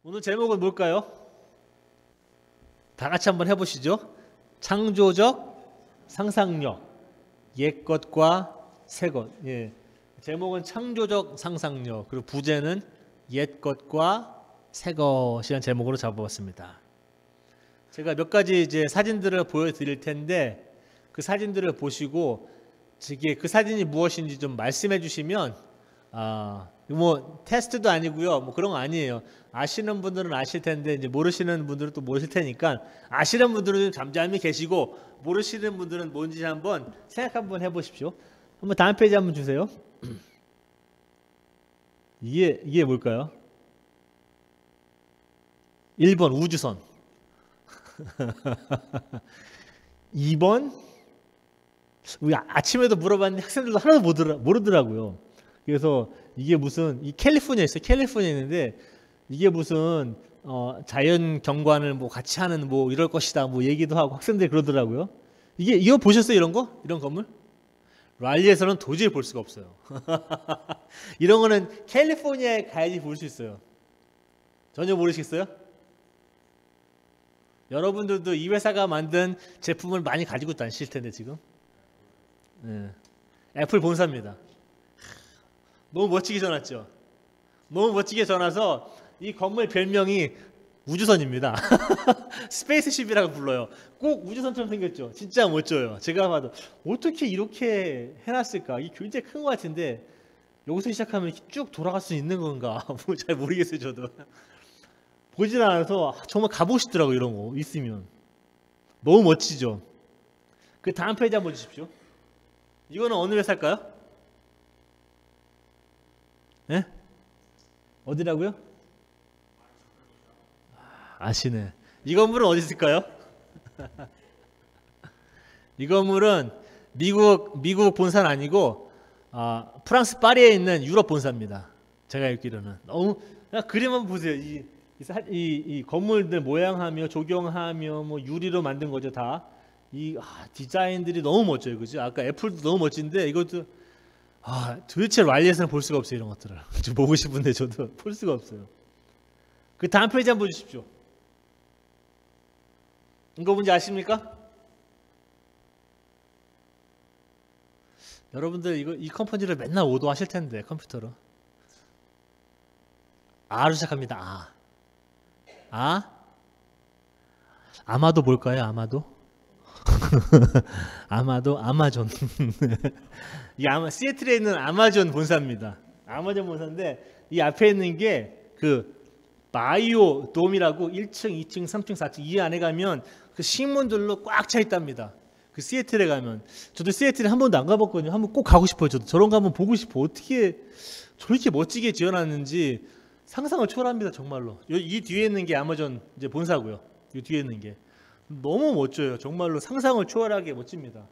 오늘 제목은 뭘까요? 다 같이 한번 해보시죠. 창조적 상상력, 옛것과 새것. 예. 제목은 창조적 상상력, 그리고 부제는 옛것과 새것이라는 제목으로 잡아봤습니다. 제가 몇 가지 이제 사진들을 보여드릴 텐데 그 사진들을 보시고 그 사진이 무엇인지 좀 말씀해 주시면 뭐 테스트도 아니고요, 뭐 그런 거 아니에요. 아시는 분들은 아실 텐데 이제 모르시는 분들은 또 모르실 테니까 아시는 분들은 좀 잠잠히 계시고 모르시는 분들은 뭔지 한번 생각 한번 해보십시오. 한번 다음 페이지 한번 주세요. 이게 뭘까요? 1번 우주선. 2번 우리 아침에도 물어봤는데 학생들도 하나도 모르더라고요. 그래서 이게 무슨 이 캘리포니아에 있어요. 캘리포니아에 있는데 이게 무슨 자연 경관을 뭐 같이 하는 뭐 이럴 것이다 뭐 얘기도 하고 학생들이 그러더라고요. 이거 보셨어요? 이런 거? 이런 건물? 랄리에서는 도저히 볼 수가 없어요. 이런 거는 캘리포니아에 가야지 볼 수 있어요. 전혀 모르시겠어요? 여러분들도 이 회사가 만든 제품을 많이 가지고 다니실 텐데 지금. 네. 애플 본사입니다. 너무 멋지게 전왔죠. 너무 멋지게 전와서 이 건물 별명이 우주선입니다. 스페이스쉽이라고 불러요. 꼭 우주선처럼 생겼죠. 진짜 멋져요. 제가 봐도 어떻게 이렇게 해놨을까. 이게 굉장히 큰 것 같은데 여기서 시작하면 이렇게 쭉 돌아갈 수 있는 건가 뭐 잘 모르겠어요. 저도 보진 않아서 정말 가보고 싶더라고요. 이런 거 있으면 너무 멋지죠. 그 다음 페이지 한번 주십시오. 이거는 어느 회사일까요? 네? 어디라고요? 아시네. 이 건물은 어디 있을까요? 이 건물은 미국 본사는 아니고 프랑스 파리에 있는 유럽 본사입니다. 제가 읽기로는 너무 그림 한번 보세요. 이 건물들 모양하며 조경하며 뭐 유리로 만든 거죠 다. 디자인들이 너무 멋져요, 그죠? 아까 애플도 너무 멋진데 이것도 도대체 랄리에서는 볼 수가 없어요. 이런 것들을 좀 보고 싶은데 저도 볼 수가 없어요. 그 다음 페이지 한번 보십시오. 이거 뭔지 아십니까? 여러분들 이 컴퍼니를 맨날 오도하실 텐데 컴퓨터로. R로 시작합니다. 아마도 뭘까요? 아마도? 아마도 아마존. 이게 시애틀에 있는 아마존 본사입니다. 아마존 본사인데 이 앞에 있는 게 그 바이오 돔이라고 1층, 2층, 3층, 4층 이 안에 가면 그 식물들로 꽉 차 있답니다. 그 시애틀에 가면 저도 시애틀에 한 번도 안 가봤거든요. 한번 꼭 가고 싶어요. 저도 저런 거 한번 보고 싶어. 어떻게 저렇게 멋지게 지어놨는지 상상을 초월합니다. 정말로. 이 뒤에 있는 게 아마존 이제 본사고요. 이 뒤에 있는 게 너무 멋져요. 정말로 상상을 초월하게 멋집니다.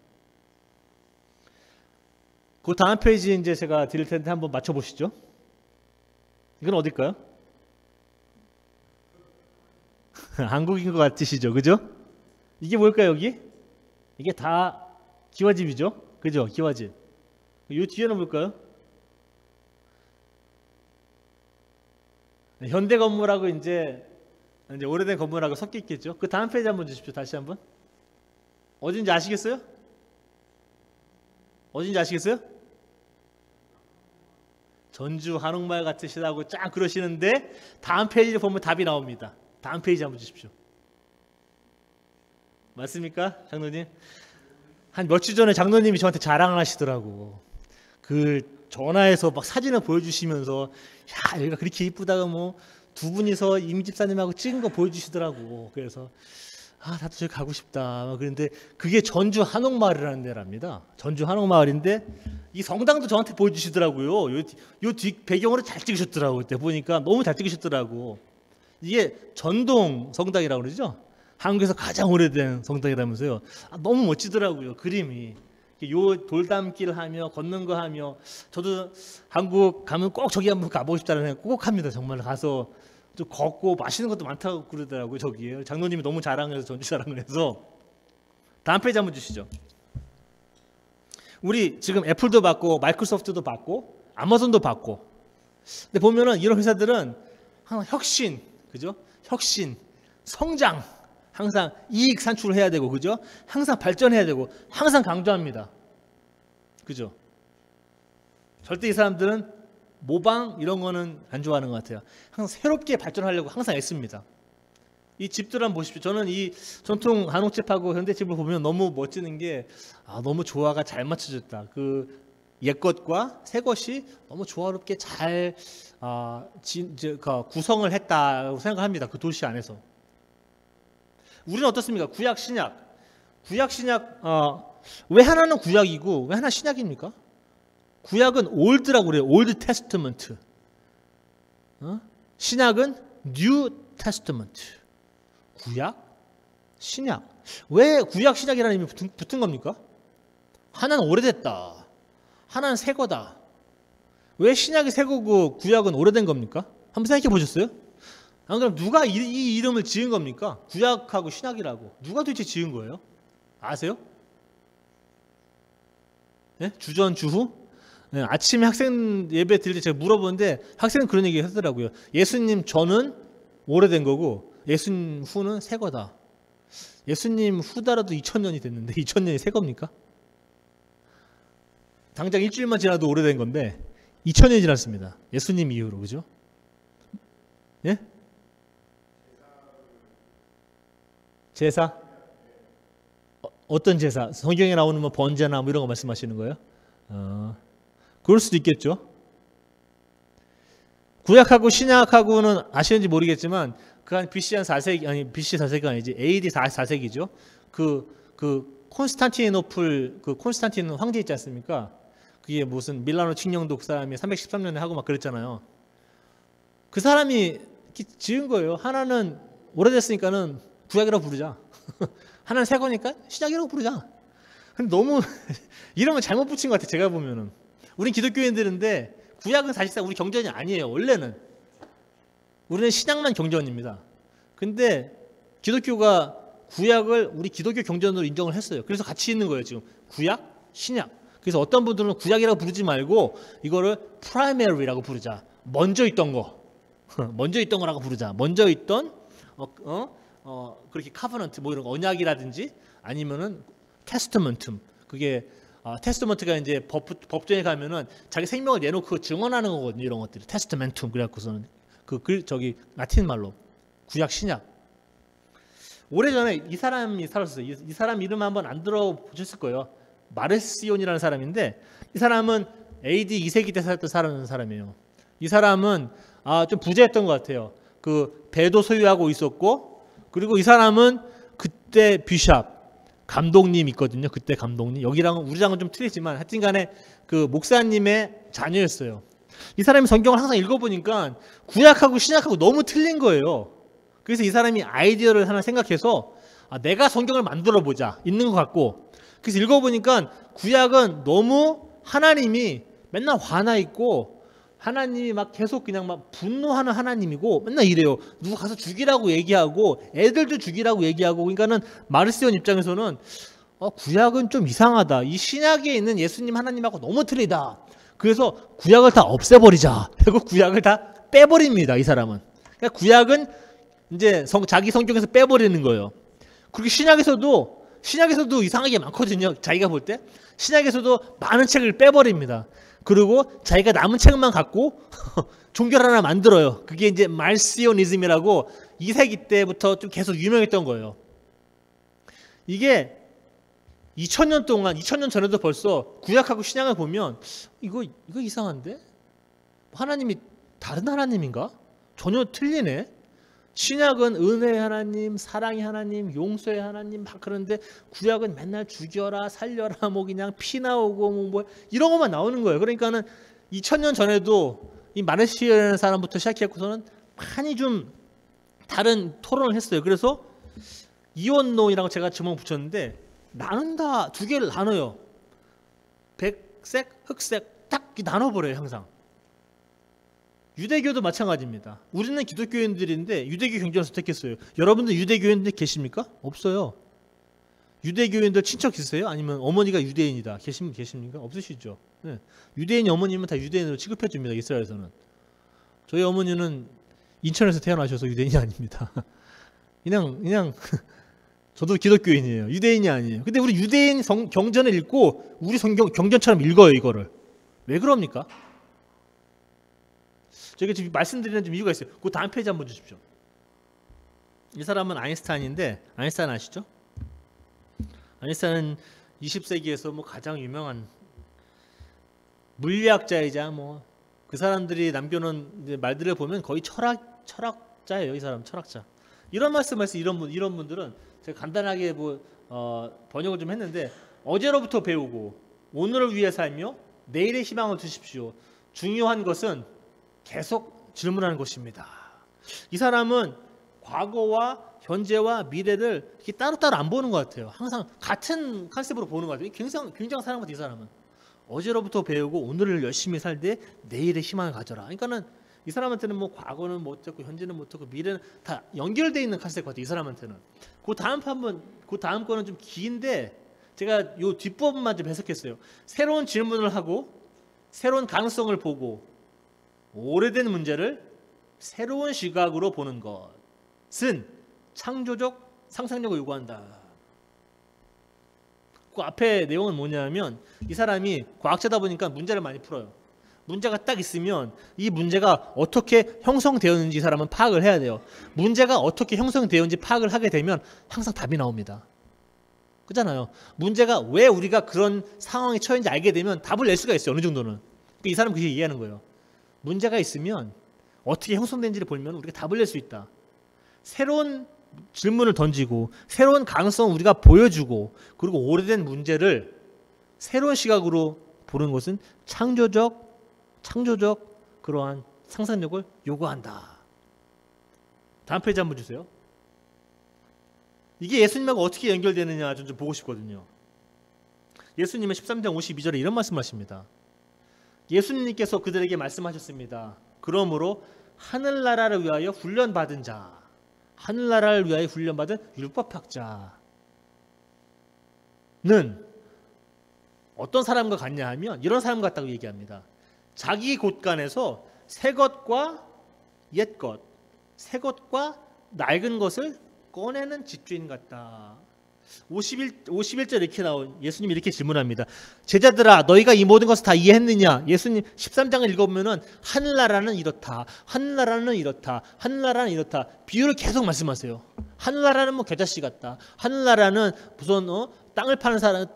그 다음 페이지 이제 제가 드릴 텐데 한번 맞춰보시죠. 이건 어딜까요? 한국인 것 같으시죠? 그죠? 이게 뭘까요, 여기? 이게 다 기와집이죠? 그죠? 기와집. 이 뒤에는 뭘까요? 현대 건물하고 이제 오래된 건물하고 섞여 있겠죠? 그 다음 페이지 한번 주십시오. 다시 한번. 어딘지 아시겠어요? 어딘지 아시겠어요? 전주 한옥마을 같으시다고 쫙 그러시는데 다음 페이지를 보면 답이 나옵니다. 다음 페이지 한번 주십시오. 맞습니까? 장로님? 한 몇 주 전에 장로님이 저한테 자랑을 하시더라고. 그 전화해서 막 사진을 보여주시면서 야 여기가 그렇게 이쁘다고 뭐 두 분이서 임 집사님하고 찍은 거 보여주시더라고. 그래서 나도 저기 가고 싶다. 그런데 그게 전주 한옥마을이라는 데랍니다. 전주 한옥마을인데 이 성당도 저한테 보여주시더라고요. 요 뒤 배경으로 잘 찍으셨더라고. 그때 보니까 너무 잘 찍으셨더라고. 이게 전동 성당이라고 그러죠. 한국에서 가장 오래된 성당이라면서요. 너무 멋지더라고요. 그림이. 요 돌담길 하며 걷는 거 하며 저도 한국 가면 꼭 저기 한번 가보고 싶다는 생각 꼭 합니다. 정말 가서 좀 걷고 맛있는 것도 많다고 그러더라고요. 저기에 장로님이 너무 자랑을 해서 전주 자랑을 해서. 다음 페이지 한번 주시죠. 우리 지금 애플도 받고 마이크로소프트도 받고 아마존도 받고 근데 보면은 이런 회사들은 항상 혁신 그죠? 혁신, 성장, 항상 이익 산출을 해야 되고, 그죠? 항상 발전해야 되고, 항상 강조합니다. 그죠? 절대 이 사람들은 모방 이런 거는 안 좋아하는 것 같아요. 항상 새롭게 발전하려고 항상 애씁니다. 이 집들 한번 보십시오. 저는 이 전통 한옥집하고 현대집을 보면 너무 멋지는 게 너무 조화가 잘 맞춰졌다. 그 옛것과 새것이 너무 조화롭게 잘 구성을 했다고 생각합니다. 그 도시 안에서. 우리는 어떻습니까? 구약, 신약. 구약, 신약 왜 하나는 구약이고 왜 하나 신약입니까? 구약은 올드라고 그래요. 올드 테스트먼트. 신약은 뉴 테스트먼트. 구약, 신약. 왜 구약, 신약이라는 이름이 붙은 겁니까? 하나는 오래됐다. 하나는 새 거다. 왜 신약이 새 거고 구약은 오래된 겁니까? 한번 생각해 보셨어요? 안 그럼 누가 이 이름을 지은 겁니까? 구약하고 신약이라고. 누가 도대체 지은 거예요? 아세요? 네? 주전주후? 네, 아침에 학생 예배 드릴 때 제가 물어보는데 학생은 그런 얘기 하더라고요. 예수님 전은 오래된 거고 예수님 후는 새 거다. 예수님 후다라도 2000년이 됐는데 2000년이 새 겁니까? 당장 일주일만 지나도 오래된 건데 2000년이 지났습니다. 예수님 이후로. 그죠? 예? 제사? 어떤 제사? 성경에 나오는 뭐 번제나 뭐 이런 거 말씀하시는 거예요? 그럴 수도 있겠죠. 구약하고 신약하고는 아시는지 모르겠지만 그 한 BC 한 4세기 아니 BC 4세기가 아니지 AD 4세기죠. 그 콘스탄티노플 그 콘스탄틴 황제 있지 않습니까? 그게 무슨 밀라노 칙령도 그 사람이 313년에 하고 막 그랬잖아요. 그 사람이 지은 거예요. 하나는 오래됐으니까는 구약이라고 부르자. 하나는 새 거니까 신약이라고 부르자. 근데 너무 이름을 잘못 붙인 것 같아. 제가 보면은 우린 기독교인들인데 구약은 사실상 우리 경전이 아니에요. 원래는 우리는 신약만 경전입니다. 근데 기독교가 구약을 우리 기독교 경전으로 인정을 했어요. 그래서 같이 있는 거예요. 지금 구약, 신약. 그래서 어떤 분들은 구약이라고 부르지 말고 이거를 primary라고 부르자. 먼저 있던 거. 먼저 있던 거라고 부르자. 먼저 있던 그렇게 카버넌트 뭐 이런 거 언약이라든지 아니면은 테스트먼트. 그게 테스트먼트가 이제 법정에 가면은 자기 생명을 내놓고 증언하는 거거든요. 이런 것들이 테스트멘툼 그래갖고서는 저기 라틴 말로 구약 신약. 오래전에 이 사람이 살았어요. 이 사람 이름 한번 안 들어보셨을 거예요. 마르시온이라는 사람인데 이 사람은 AD 2세기 때 살았던 사람이에요. 이 사람은 좀 부자였던 것 같아요. 그 배도 소유하고 있었고 그리고 이 사람은 그때 비샵 감독님 있거든요. 그때 감독님 여기랑은 우리랑은 좀 틀리지만 하여튼간에 그 목사님의 자녀였어요. 이 사람이 성경을 항상 읽어보니까 구약하고 신약하고 너무 틀린 거예요. 그래서 이 사람이 아이디어를 하나 생각해서 내가 성경을 만들어 보자 있는 것 같고 그래서 읽어보니까 구약은 너무 하나님이 맨날 화나 있고 하나님이 막 계속 그냥 막 분노하는 하나님이고 맨날 이래요. 누구 가서 죽이라고 얘기하고 애들도 죽이라고 얘기하고 그러니까는 마르시온 입장에서는 구약은 좀 이상하다. 이 신약에 있는 예수님 하나님하고 너무 틀리다. 그래서 구약을 다 없애버리자. 그리고 구약을 다 빼버립니다. 이 사람은. 그러니까 구약은 이제 자기 성경에서 빼버리는 거예요. 그리고 신약에서도 이상하게 많거든요. 자기가 볼 때 신약에서도 많은 책을 빼버립니다. 그리고 자기가 남은 책만 갖고 종교 하나 만들어요. 그게 이제 말시오니즘이라고 2세기 때부터 좀 계속 유명했던 거예요. 이게 2000년 동안 2000년 전에도 벌써 구약하고 신약을 보면 이거 이상한데? 하나님이 다른 하나님인가? 전혀 틀리네. 신약은 은혜의 하나님, 사랑의 하나님, 용서의 하나님 막 그런데 구약은 맨날 죽여라, 살려라, 뭐 그냥 피 나오고 뭐 이런 것만 나오는 거예요. 그러니까는 2000년 전에도 이 마르시오라는 사람부터 시작해서는 많이 좀 다른 토론을 했어요. 그래서 이원론이라고 제가 제목 붙였는데 나눈다 두 개를 나눠요. 백색, 흑색 딱 나눠버려요. 항상. 유대교도 마찬가지입니다. 우리는 기독교인들인데 유대교 경전을 선택했어요. 여러분들 유대교인들 계십니까? 없어요. 유대교인들 친척 있으세요? 아니면 어머니가 유대인이다. 계십니까? 없으시죠? 네. 유대인이 어머님은 다 유대인으로 취급해 줍니다. 이스라엘에서는. 저희 어머니는 인천에서 태어나셔서 유대인이 아닙니다. 그냥 저도 기독교인이에요. 유대인이 아니에요. 근데 우리 유대인 경전을 읽고 우리 성경 경전처럼 읽어요, 이거를. 왜 그럽니까? 저희가 지금 말씀드리는 좀 이유가 있어요. 그 다음 페이지 한번 주십시오. 이 사람은 아인슈타인인데, 아인슈타인 아시죠? 아인슈타인은 20세기에서 뭐 가장 유명한 물리학자이자 뭐 그 사람들이 남겨놓은 말들을 보면 거의 철학자예요. 이 사람 철학자. 이런 말씀에서 이런 분들은 제가 간단하게 번역을 좀 했는데, 어제로부터 배우고 오늘을 위해 살며 내일의 희망을 두십시오. 중요한 것은 계속 질문하는 것입니다. 이 사람은 과거와 현재와 미래를 이렇게 따로따로 안 보는 것 같아요. 항상 같은 컨셉으로 보는 것 같아요. 굉장한 사람 같아요. 이 사람은 어제로부터 배우고 오늘을 열심히 살되 내일의 희망을 가져라. 그러니까는 이 사람한테는 뭐 과거는 못 했고 현재는 못 했고 미래는 다 연결되어 있는 컨셉 같아요. 이 사람한테는. 그 다음 거는 좀 긴데 제가 요 뒷부분만 좀 해석했어요. 새로운 질문을 하고 새로운 가능성을 보고 오래된 문제를 새로운 시각으로 보는 것은 창조적 상상력을 요구한다. 그 앞에 내용은 뭐냐면 이 사람이 과학자다 보니까 문제를 많이 풀어요. 문제가 딱 있으면 이 문제가 어떻게 형성되었는지 이 사람은 파악을 해야 돼요. 문제가 어떻게 형성되었는지 파악을 하게 되면 항상 답이 나옵니다. 그렇잖아요. 문제가 왜 우리가 그런 상황에 처했는지 알게 되면 답을 낼 수가 있어요. 어느 정도는. 이 사람은 그렇게 이해하는 거예요. 문제가 있으면 어떻게 형성된지를 보면 우리가 답을 낼 수 있다. 새로운 질문을 던지고 새로운 가능성을 우리가 보여주고 그리고 오래된 문제를 새로운 시각으로 보는 것은 창조적 그러한 상상력을 요구한다. 다음 페이지 한번 주세요. 이게 예수님하고 어떻게 연결되느냐 좀 보고 싶거든요. 예수님은 13장 52절에 이런 말씀하십니다. 예수님께서 그들에게 말씀하셨습니다. 그러므로 하늘나라를 위하여 훈련받은 자, 하늘나라를 위하여 훈련받은 율법학자는 어떤 사람과 같냐 하면 이런 사람 같다고 얘기합니다. 자기 곳간에서 새 것과 옛 것, 새 것과 낡은 것을 꺼내는 집주인 같다. 51절 이렇게 나온 예수님이 이렇게 질문합니다. 제자들아 너희가 이 모든 것을 다 이해했느냐? 예수님 13장을 읽어보면 하늘나라는 이렇다. 하늘나라는 이렇다. 하늘나라는 이렇다. 비유를 계속 말씀하세요. 하늘나라는 뭐 겨자씨 같다. 하늘나라는 무슨 땅을 파는 사람,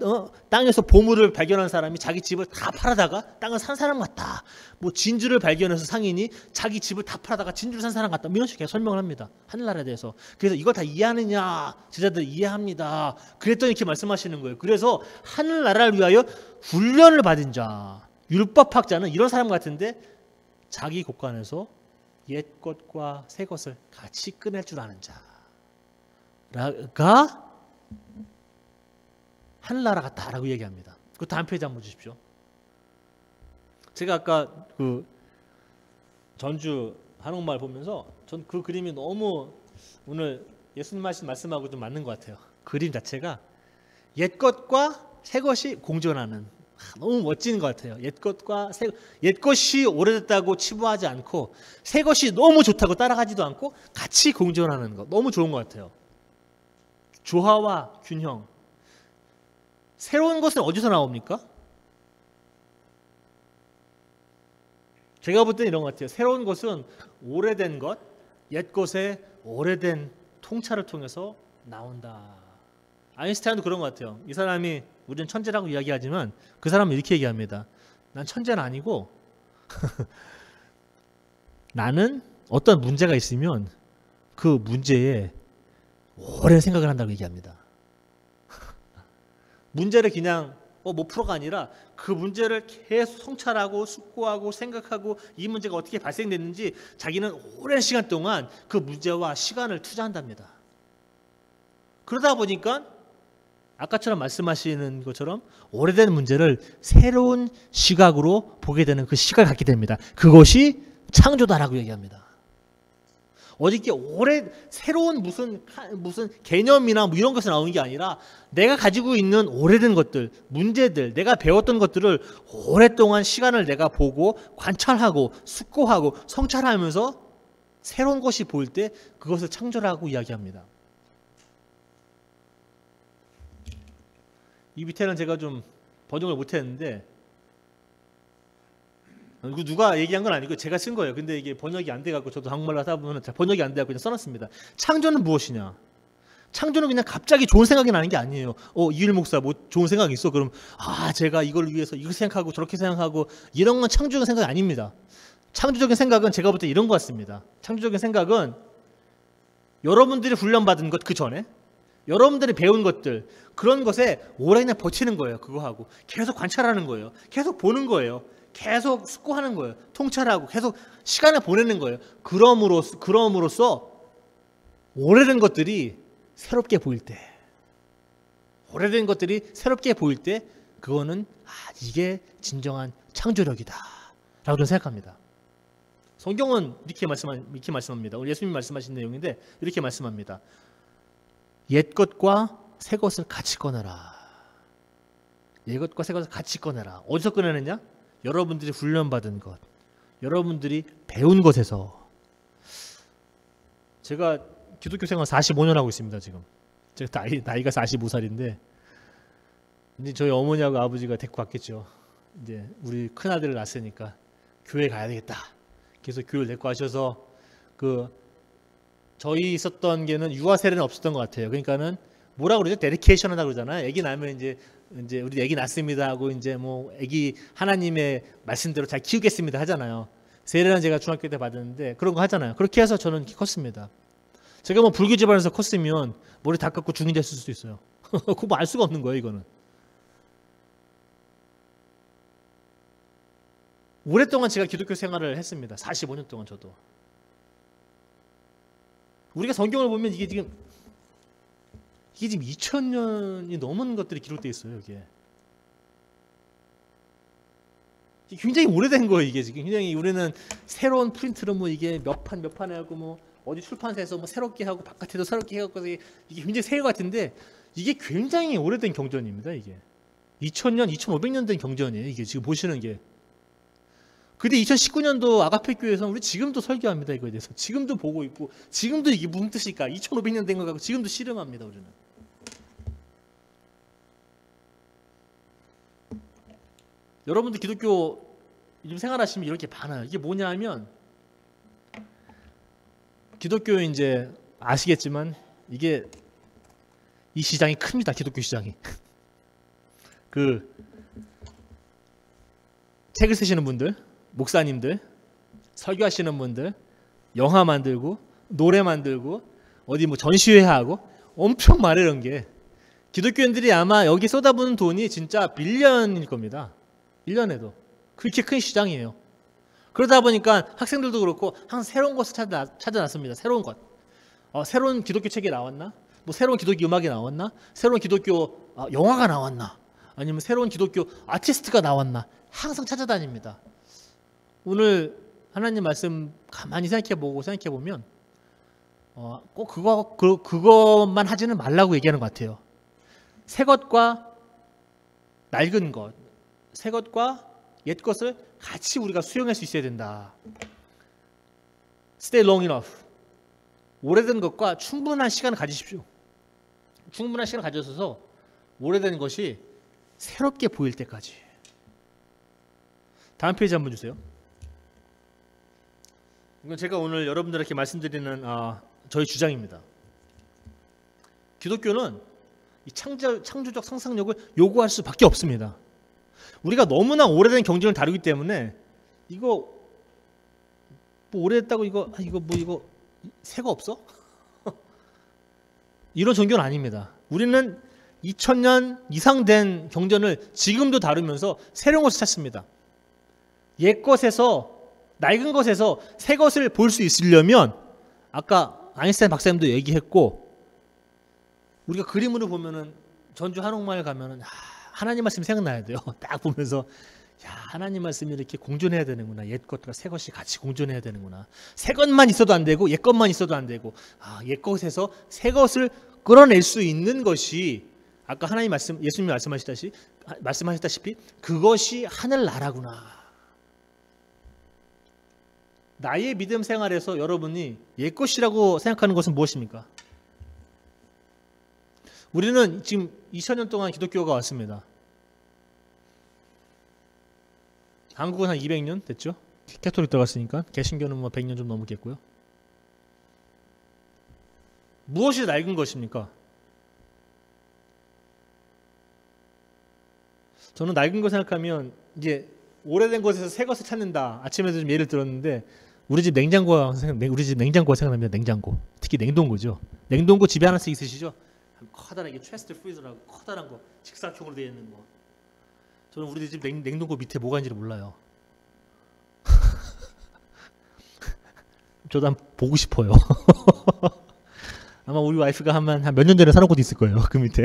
땅에서 보물을 발견한 사람이 자기 집을 다 팔아다가 땅을 산 사람 같다. 뭐 진주를 발견해서 상인이 자기 집을 다 팔아다가 진주를 산 사람 같다. 이런 식으로 설명을 합니다. 하늘나라에 대해서. 그래서 이걸 다 이해하느냐? 제자들 이해합니다. 그랬더니 이렇게 말씀하시는 거예요. 그래서 하늘나라를 위하여 훈련을 받은 자, 율법학자는 이런 사람 같은데 자기 곳간에서 옛 것과 새 것을 같이 꺼낼 줄 아는 자가 하늘나라 같다라고 얘기합니다. 그 다음 페이지 한번 주십시오. 제가 아까 그 전주 한옥마을 보면서 전 그 그림이 너무 오늘 예수님 말씀하고 좀 맞는 것 같아요. 그림 자체가 옛 것과 새 것이 공존하는 너무 멋진 것 같아요. 옛 것이 오래됐다고 치부하지 않고 새 것이 너무 좋다고 따라가지도 않고 같이 공존하는 것 너무 좋은 것 같아요. 조화와 균형. 새로운 것은 어디서 나옵니까? 제가 볼 때는 이런 것 같아요. 새로운 것은 오래된 것, 옛 것의 오래된 통찰을 통해서 나온다. 아인슈타인도 그런 것 같아요. 이 사람이 우리는 천재라고 이야기하지만 그 사람은 이렇게 얘기합니다. 난 천재는 아니고 나는 어떤 문제가 있으면 그 문제에 오랜 생각을 한다고 얘기합니다. 문제를 그냥 뭐 풀어가 아니라 그 문제를 계속 성찰하고 숙고하고 생각하고 이 문제가 어떻게 발생됐는지 자기는 오랜 시간 동안 그 문제와 시간을 투자한답니다. 그러다 보니까 아까처럼 말씀하시는 것처럼 오래된 문제를 새로운 시각으로 보게 되는 그 시각을 갖게 됩니다. 그것이 창조다라고 얘기합니다. 어저께 새로운 무슨 개념이나 뭐 이런 것이 나오는 게 아니라 내가 가지고 있는 오래된 것들, 문제들, 내가 배웠던 것들을 오랫동안 시간을 내가 보고 관찰하고 숙고하고 성찰하면서 새로운 것이 보일 때 그것을 창조라고 이야기합니다. 이 밑에는 제가 좀 번역을 못했는데 누가 얘기한 건 아니고 제가 쓴 거예요. 근데 이게 번역이 안 돼갖고 저도 한국말로 하다 보면 번역이 안 돼갖고 그냥 써놨습니다. 창조는 무엇이냐? 창조는 그냥 갑자기 좋은 생각이 나는 게 아니에요. 이일 목사 뭐 좋은 생각이 있어? 그럼 제가 이걸 위해서 이거 생각하고 저렇게 생각하고 이런 건 창조적인 생각이 아닙니다. 창조적인 생각은 제가 볼 때 이런 것 같습니다. 창조적인 생각은 여러분들이 훈련받은 것 그 전에 여러분들이 배운 것들 그런 것에 오래 그냥 버티는 거예요. 그거 하고 계속 관찰하는 거예요. 계속 보는 거예요. 계속 숙고하는 거예요. 통찰하고 계속 시간을 보내는 거예요. 그럼으로써 오래된 것들이 새롭게 보일 때, 오래된 것들이 새롭게 보일 때 그거는 이게 진정한 창조력이다 라고 저는 생각합니다. 성경은 이렇게 말씀합니다. 오늘 예수님이 말씀하신 내용인데 이렇게 말씀합니다. 옛것과 새것을 같이 꺼내라. 옛것과 새것을 같이 꺼내라. 어디서 꺼내느냐? 여러분들이 훈련받은 것, 여러분들이 배운 것에서. 제가 기독교 생활 45년 하고 있습니다. 지금 제가 나이가 45살인데 이제 저희 어머니하고 아버지가 데리고 왔겠죠. 이제 우리 큰 아들을 낳았으니까 교회 가야 되겠다. 그래서 교회를 데리고 가셔서 저희 있었던 게는 유아 세례는 없었던 것 같아요. 그러니까는 뭐라 그러죠? 데디케이션 한다고 그러잖아요. 아기 낳으면 이제 우리 아기 낳습니다 하고 이제 뭐 아기 하나님의 말씀대로 잘 키우겠습니다 하잖아요. 세례는 제가 중학교 때 받았는데 그런 거 하잖아요. 그렇게 해서 저는 컸습니다. 제가 뭐 불교 집안에서 컸으면 머리 다 깎고 중이 됐을 수도 있어요. 그거 뭐 알 수가 없는 거예요, 이거는. 오랫동안 제가 기독교 생활을 했습니다. 45년 동안 저도. 우리가 성경을 보면 이게 지금 2000년이 넘은 것들이 기록되어 있어요. 이게 굉장히 오래된 거예요. 이게 지금 굉장히 우리는 새로운 프린트로 뭐 이게 몇 판 해갖고 뭐 어디 출판사에서 뭐 새롭게 하고 바깥에도 새롭게 해갖고 이게 굉장히 새 같은데 이게 굉장히 오래된 경전입니다. 이게 2000년, 2500년 된 경전이에요. 이게 지금 보시는 게. 근데 2019년도 아가페 교회에서 우리 지금도 설교합니다. 이거에 대해서 지금도 보고 있고 지금도 이게 무슨 뜻일까? 2500년 된 거 갖고 지금도 씨름합니다. 우리는. 여러분들 기독교 요즘 생활하시면 이렇게 많아요. 이게 뭐냐 하면 기독교 이제 아시겠지만 이게 이 시장이 큽니다. 기독교 시장이. 책을 쓰시는 분들, 목사님들, 설교하시는 분들, 영화 만들고 노래 만들고 어디 뭐 전시회 하고 엄청 많아요. 이런 게 기독교인들이 아마 여기 쏟아부는 돈이 진짜 빌리언일 겁니다. 1년에도 그렇게 큰 시장이에요. 그러다 보니까 학생들도 그렇고 항상 새로운 것을 찾아놨습니다. 새로운 것. 새로운 기독교 책이 나왔나? 뭐 새로운 기독교 음악이 나왔나? 새로운 기독교 영화가 나왔나? 아니면 새로운 기독교 아티스트가 나왔나? 항상 찾아다닙니다. 오늘 하나님 말씀 가만히 생각해보면 꼭 그것만 하지는 말라고 얘기하는 것 같아요. 새 것과 낡은 것, 새 것과 옛 것을 같이 우리가 수용할 수 있어야 된다. Stay long enough. 오래된 것과 충분한 시간을 가지십시오. 충분한 시간을 가져서 오래된 것이 새롭게 보일 때까지. 다음 페이지 한번 주세요. 이건 제가 오늘 여러분들에게 말씀드리는 저희 주장입니다. 기독교는 이 창조적 상상력을 요구할 수밖에 없습니다. 우리가 너무나 오래된 경전을 다루기 때문에 이거 뭐 오래됐다고 이거 새거 없어? 이런 종교는 아닙니다. 우리는 2000년 이상 된 경전을 지금도 다루면서 새로운 것을 찾습니다. 옛 것에서 낡은 것에서 새 것을 볼 수 있으려면 아까 아인슈타인 박사님도 얘기했고 우리가 그림으로 보면은 전주 한옥마을 가면은 하나님 말씀이 생각나야 돼요. 딱 보면서 하나님 말씀이 이렇게 공존해야 되는구나. 옛 것과 새 것이 같이 공존해야 되는구나. 새 것만 있어도 안 되고 옛 것만 있어도 안 되고 옛 것에서 새 것을 끌어낼 수 있는 것이 아까 예수님이 말씀하셨다시피 그것이 하늘나라구나. 나의 믿음 생활에서 여러분이 옛것이라고 생각하는 것은 무엇입니까? 우리는 지금 2000년 동안 기독교가 왔습니다. 한국은 한 200년 됐죠? 캐톨릭 들어갔으니까 개신교는 뭐 100년 좀 넘었겠고요. 무엇이 낡은 것입니까? 저는 낡은 거 생각하면 이제 오래된 곳에서 새 것을 찾는다. 아침에도 좀 예를 들었는데 우리 집 냉장고가 생각납니다. 냉장고. 특히 냉동고죠. 냉동고 집에 하나씩 있으시죠? 커다란 게 체스트 프리저라고 커다란 거 직사각형으로 되어 있는 거. 저는 우리 집 냉동고 밑에 뭐가 있는지 몰라요. 저도 한번 보고 싶어요. 아마 우리 와이프가 한 몇 년 전에 사놓은 것도 있을 거예요. 그 밑에.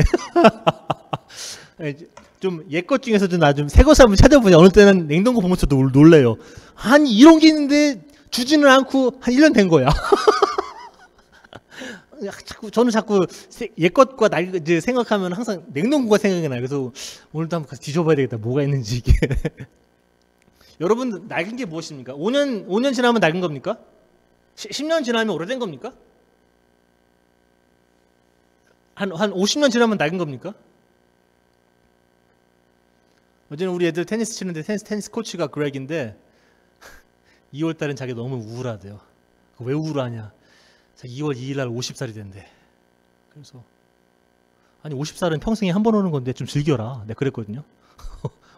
좀 옛것 중에서도 나 좀 새 것을 한번 찾아보자. 어느 때는 냉동고 보면서 놀래요. 아니 이런 게 있는데 주지는 않고 한 1년 된 거야. 저는 자꾸 옛것과 이제 생각하면 항상 냉동고가 생각이 나요. 그래서 오늘도 한번 가서 뒤져봐야 되겠다. 뭐가 있는지 이게. 여러분 낡은 게 무엇입니까? 5년 지나면 낡은 겁니까? 10년 지나면 오래된 겁니까? 한 50년 지나면 낡은 겁니까? 어제는 우리 애들 테니스 치는데 테니스 코치가 그렉인데 2월 달엔 자기 너무 우울하대요. 왜 우울하냐? 2월 2일 날 50살이 된대. 그래서 아니 50살은 평생에 한 번 오는 건데 좀 즐겨라. 내가 그랬거든요.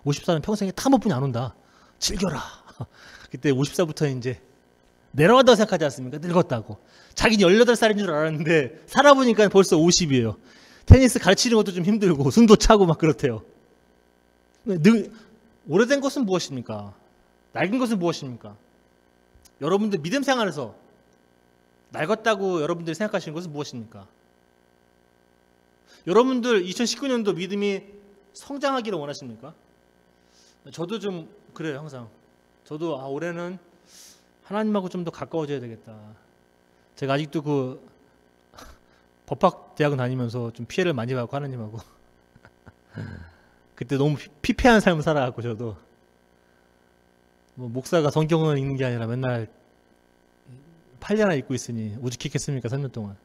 50살은 평생에 딱 한 번뿐이 안 온다. 즐겨라. 그때 50살부터 이제 내려간다고 생각하지 않습니까? 늙었다고. 자기는 18살인 줄 알았는데 살아보니까 벌써 50이에요. 테니스 가르치는 것도 좀 힘들고 숨도 차고 막 그렇대요. 오래된 것은 무엇입니까? 낡은 것은 무엇입니까? 여러분들 믿음 생활에서 낡았다고 여러분들이 생각하시는 것은 무엇입니까? 여러분들 2019년도 믿음이 성장하기를 원하십니까? 저도 좀 그래요. 항상 저도 올해는 하나님하고 좀 더 가까워져야 되겠다. 제가 아직도 그 법학대학원 다니면서 좀 피해를 많이 받고 하나님하고 그때 너무 피폐한 삶을 살아갖고 저도 뭐 목사가 성경을 읽는 게 아니라 맨날 팔려나 읽고 있으니 오죽했겠습니까? 3년 동안.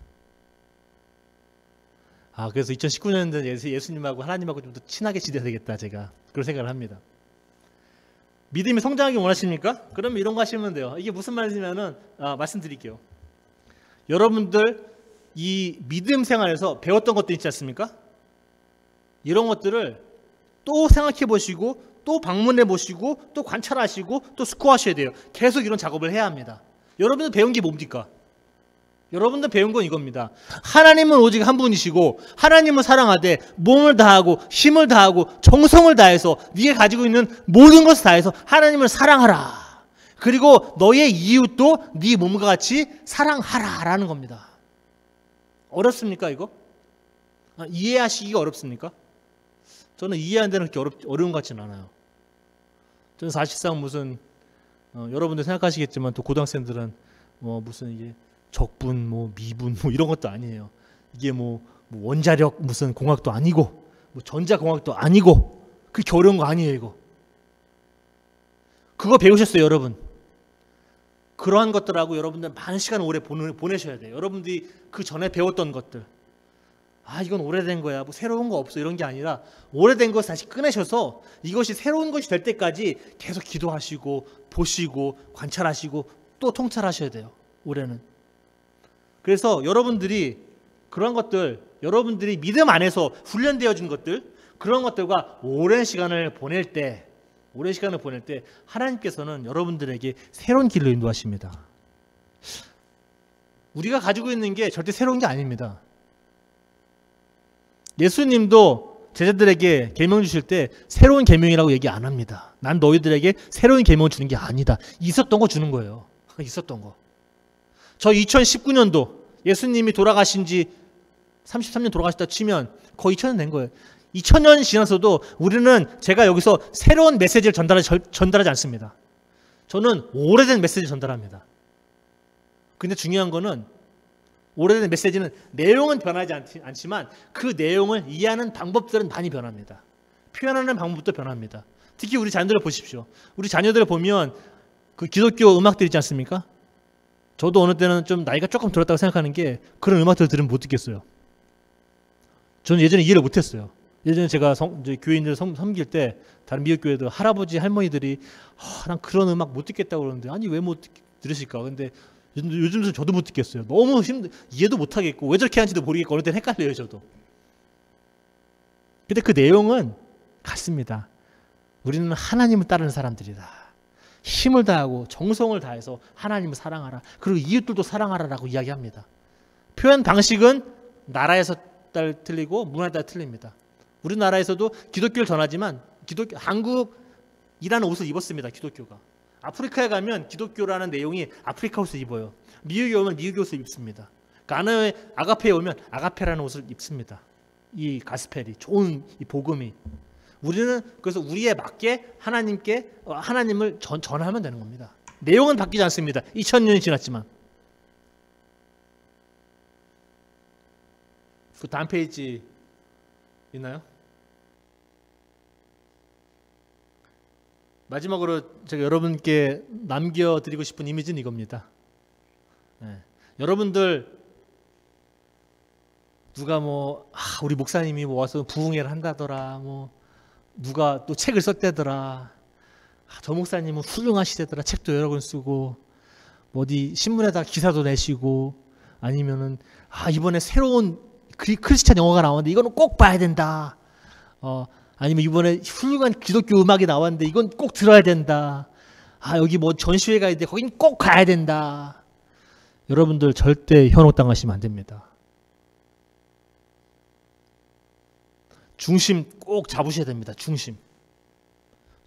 그래서 2019년도에 예수님하고 하나님하고 좀 더 친하게 지내야 되겠다. 제가 그런 생각을 합니다. 믿음이 성장하기 원하십니까? 그러면 이런 거 하시면 돼요. 이게 무슨 말이냐면은 말씀드릴게요. 여러분들 이 믿음 생활에서 배웠던 것도 있지 않습니까? 이런 것들을 또 생각해 보시고 또 방문해 보시고 또 관찰하시고 또 스코어하셔야 돼요. 계속 이런 작업을 해야 합니다. 여러분들 배운 게 뭡니까? 여러분들 배운 건 이겁니다. 하나님은 오직 한 분이시고 하나님을 사랑하되 몸을 다하고 힘을 다하고 정성을 다해서 네가 가지고 있는 모든 것을 다해서 하나님을 사랑하라. 그리고 너의 이웃도 네 몸과 같이 사랑하라 라는 겁니다. 어렵습니까 이거? 이해하시기가 어렵습니까? 저는 이해 안 되는 그렇게 어려운 것 같지는 않아요. 저는 사실상 무슨 여러분들 생각하시겠지만 또 고등학생들은 무슨 이게 적분, 미분, 이런 것도 아니에요. 이게 뭐 원자력 무슨 공학도 아니고, 전자공학도 아니고, 그렇게 어려운 거 아니에요, 이거. 그거 배우셨어요, 여러분. 그러한 것들하고 여러분들 많은 시간을 오래 보내셔야 돼요. 여러분들이 그 전에 배웠던 것들. 이건 오래된 거야. 새로운 거 없어. 이런 게 아니라 오래된 것 다시 꺼내셔서 이것이 새로운 것이 될 때까지 계속 기도하시고, 보시고, 관찰하시고, 또 통찰하셔야 돼요, 올해는. 그래서 여러분들이 그런 것들, 여러분들이 믿음 안에서 훈련되어진 것들, 그런 것들과 오랜 시간을 보낼 때 하나님께서는 여러분들에게 새로운 길로 인도하십니다. 우리가 가지고 있는 게 절대 새로운 게 아닙니다. 예수님도 제자들에게 계명 주실 때 새로운 계명이라고 얘기 안 합니다. 난 너희들에게 새로운 계명을 주는 게 아니다. 있었던 거 주는 거예요. 있었던 거. 저 2019년도 예수님이 돌아가신 지 33년 돌아가셨다 치면 거의 2000년 된 거예요. 2000년 지나서도 우리는 제가 여기서 새로운 메시지를 전달하지 않습니다. 저는 오래된 메시지를 전달합니다. 근데 중요한 거는 오래된 메시지는 내용은 변하지 않지만 그 내용을 이해하는 방법들은 많이 변합니다. 표현하는 방법도 변합니다. 특히 우리 자녀들을 보십시오. 우리 자녀들을 보면 그 기독교 음악들 있지 않습니까? 저도 어느 때는 좀 나이가 조금 들었다고 생각하는 게 그런 음악들 들으면 못 듣겠어요. 저는 예전에 이해를 못했어요. 예전에 제가 이제 교인들 섬길 때 다른 미국 교회도 할아버지 할머니들이 난 그런 음악 못 듣겠다고 그러는데 아니 왜 못 들으실까? 근데 요즘 저도 못 듣겠어요. 너무 이해도 못 하겠고 왜 저렇게 하는지도 모르겠고 어느 때는 헷갈려요 저도. 근데 그 내용은 같습니다. 우리는 하나님을 따르는 사람들이다. 힘을 다하고 정성을 다해서 하나님을 사랑하라. 그리고 이웃들도 사랑하라라고 이야기합니다. 표현 방식은 나라에서 따라 틀리고 문화에 따라 틀립니다. 우리나라에서도 기독교를 전하지만 한국이라는 옷을 입었습니다. 기독교가. 아프리카에 가면 기독교라는 내용이 아프리카 옷을 입어요. 미국에 오면 미국 옷을 입습니다. 가나의 아가페에 오면 아가페라는 옷을 입습니다. 이 가스펠이 좋은 이 복음이. 우리는 그래서 우리에 맞게 하나님을 전하면 되는 겁니다. 내용은 바뀌지 않습니다. 2000년이 지났지만. 그 다음 페이지 있나요? 마지막으로 제가 여러분께 남겨드리고 싶은 이미지는 이겁니다. 네. 여러분들 누가 우리 목사님이 와서 부흥회를 한다더라, 누가 또 책을 썼대더라, 저 목사님은 훌륭하시대더라, 책도 여러 권 쓰고, 어디 신문에다 기사도 내시고, 아니면은 이번에 새로운 크리스찬 영화가 나왔는데 이거는 꼭 봐야 된다. 아니면 이번에 훌륭한 기독교 음악이 나왔는데 이건 꼭 들어야 된다. 여기 전시회 가야 돼. 거긴 꼭 가야 된다. 여러분들 절대 현혹당하시면 안 됩니다. 중심 꼭 잡으셔야 됩니다. 중심.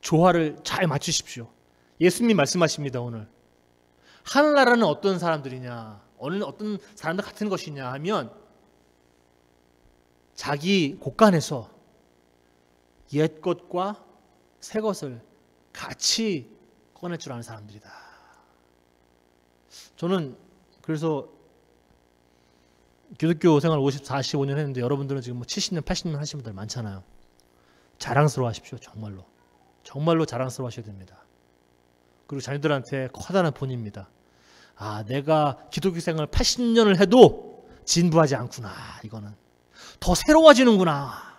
조화를 잘 맞추십시오. 예수님이 말씀하십니다. 오늘. 하늘나라는 어떤 사람들이냐, 어떤 사람들 같은 것이냐 하면 자기 곳간에서 옛 것과 새 것을 같이 꺼낼 줄 아는 사람들이다. 저는 그래서 기독교 생활 45년 했는데 여러분들은 지금 70년, 80년 하신 분들 많잖아요. 자랑스러워 하십시오. 정말로. 정말로 자랑스러워 하셔야 됩니다. 그리고 자녀들한테 커다란 본입니다. 내가 기독교 생활 80년을 해도 진부하지 않구나. 이거는. 더 새로워지는구나.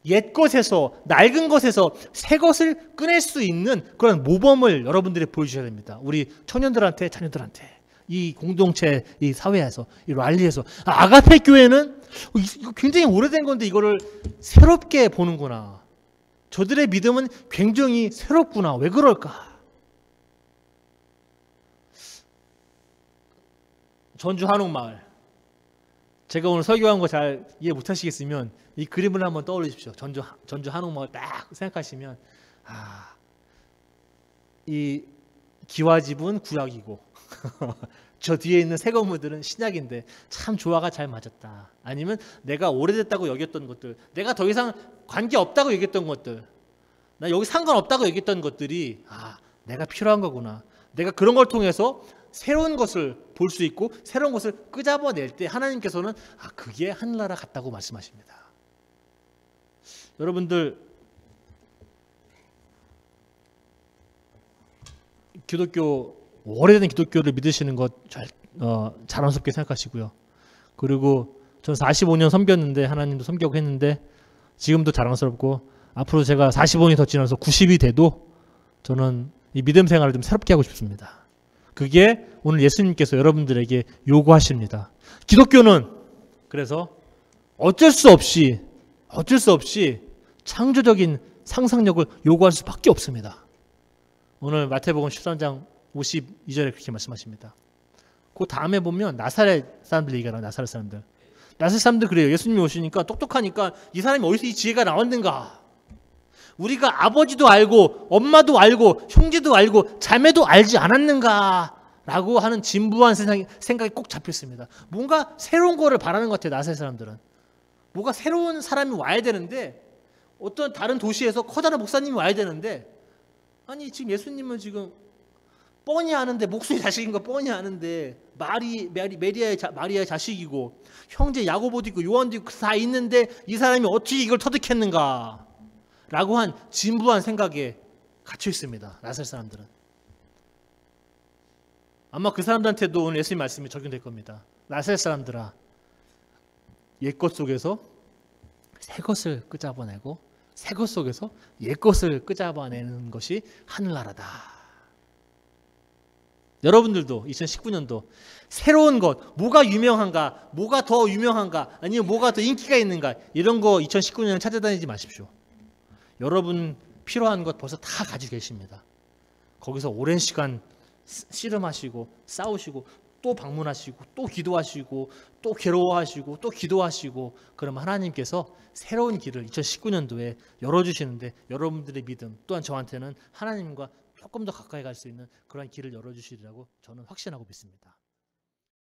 옛 것에서, 낡은 것에서 새 것을 꺼낼 수 있는 그런 모범을 여러분들이 보여주셔야 됩니다. 우리 청년들한테, 자녀들한테. 이 공동체, 이 사회에서, 이 랠리에서. 아가페 교회는 이거 굉장히 오래된 건데 이거를 새롭게 보는구나. 저들의 믿음은 굉장히 새롭구나. 왜 그럴까? 전주 한옥마을. 제가 오늘 설교한 거 잘 이해 못하시겠으면 이 그림을 한번 떠올리십시오. 전주 한옥마을 딱 생각하시면 이 기와집은 구약이고 저 뒤에 있는 새 건물들은 신약인데 참 조화가 잘 맞았다. 아니면 내가 오래됐다고 여겼던 것들, 내가 더 이상 관계없다고 여겼던 것들, 나 여기 상관없다고 여겼던 것들이 내가 필요한 거구나. 내가 그런 걸 통해서 새로운 것을 볼 수 있고 새로운 것을 끄잡아낼 때 하나님께서는 그게 하늘나라 같다고 말씀하십니다. 여러분들 오래된 기독교를 믿으시는 것 자랑스럽게 생각하시고요. 그리고 전 45년 섬겼는데 하나님도 섬기고 했는데 지금도 자랑스럽고 앞으로 제가 45년이 더 지나서 90이 돼도 저는 이 믿음 생활을 좀 새롭게 하고 싶습니다. 그게 오늘 예수님께서 여러분들에게 요구하십니다. 기독교는 그래서 어쩔 수 없이 창조적인 상상력을 요구할 수밖에 없습니다. 오늘 마태복음 13장 52절에 그렇게 말씀하십니다. 그 다음에 보면 나사렛 사람들 얘기가 나와요. 나사렛 사람들 그래요. 예수님이 오시니까 똑똑하니까 이 사람이 어디서 이 지혜가 나왔는가? 우리가 아버지도 알고 엄마도 알고 형제도 알고 자매도 알지 않았는가? 라고 하는 진부한 생각이 꼭 잡혔습니다. 뭔가 새로운 거를 바라는 것 같아요. 나사렛 사람들은. 뭔가 새로운 사람이 와야 되는데 어떤 다른 도시에서 커다란 목사님이 와야 되는데 아니 지금 예수님은 지금 뻔히 아는데 목수의 자식인 거 뻔히 아는데 마리아의 자식이고 형제 야고보도 있고 요한도 있고 다 있는데 이 사람이 어떻게 이걸 터득했는가 라고 한 진부한 생각에 갇혀 있습니다. 나사렛 사람들은. 아마 그 사람들한테도 오늘 예수님 말씀이 적용될 겁니다. 나사렛 사람들아, 옛것 속에서 새것을 끄잡아내고 새것 속에서 옛것을 끄잡아내는 것이 하늘나라다. 여러분들도 2019년도 새로운 것, 뭐가 유명한가, 뭐가 더 유명한가, 아니면 뭐가 더 인기가 있는가, 이런 거 2019년에 찾아다니지 마십시오. 여러분 필요한 것 벌써 다 가지고 계십니다. 거기서 오랜 시간 씨름하시고 싸우시고 또 방문하시고 또 기도하시고 또 괴로워하시고 또 기도하시고, 그러면 하나님께서 새로운 길을 2019년도에 열어주시는데, 여러분들의 믿음 또한 저한테는 하나님과 조금 더 가까이 갈 수 있는 그런 길을 열어주시리라고 저는 확신하고 믿습니다.